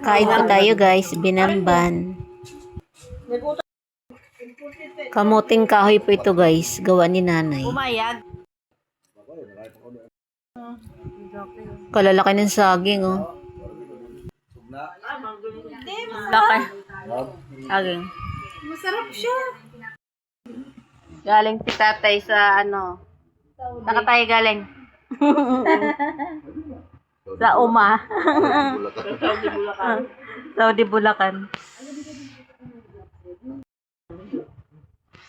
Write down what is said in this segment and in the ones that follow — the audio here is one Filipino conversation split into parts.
Kain po tayo guys, binamban. Kamuting kahoy po ito guys, gawa ni nanay. Umayag. Kalalaki ng saging oh. Laki. Saging. Masarap siya. Galing si tatay sa ano. Saka tayo galing. Sa Uma. Saudi Bulacan.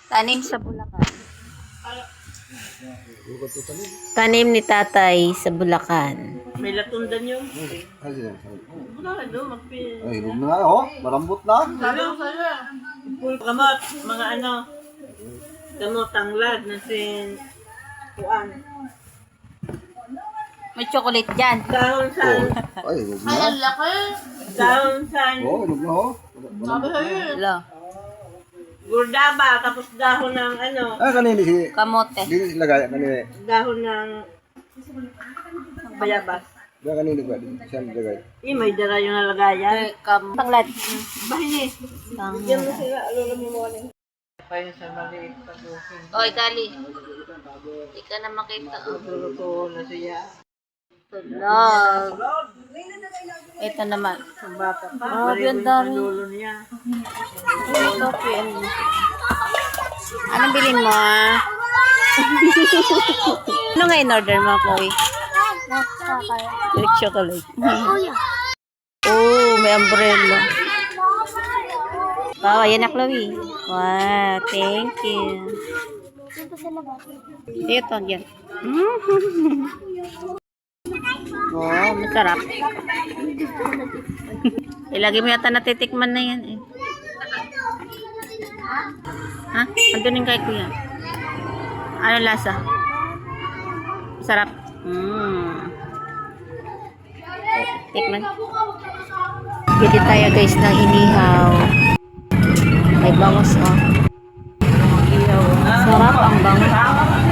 Tanim sa Bulacan. Tanim ni tatay sa Bulacan. May latundan yung. Ay, huwag na nga, oh. Marambot na. Gamot, mga ano. Gamot, tanglad, nasin. Kuan. May chocolate dyan. Dahon sa. Ay, huwag na. Dahon sa. Oh, huwag na, oh. Hello. Gurdaba, tapos dahon ng ano. Ah, kanini si... Kamote. Dili sila gaya, kanini. Dahon ng bayabas. Gaya kanini ba? Siya nilagay. May dara yung nalagayan. Tanglad. Bahay Yan mo sila, alala mo mo rin. Oy, Kali. Hindi ka na makita. Tuluto na siya. Tulog. Ito naman. Ang bata pa. Ang dami. Ito, anong bilhin mo, ah? Ano nga in-order mo, Chloe? Milk chocolate. Oh, may umbrella. Wow, ayan na, Chloe. Wow, thank you. Ito, yan. Oh, masarap. Ilagay mo yata natitikman na yan eh. Ha? Antunin kay kuya. Ano lasa? Sarap. Tikman. Bili tayo guys ng inihaw. May bangos oh. Sarap ang bangos.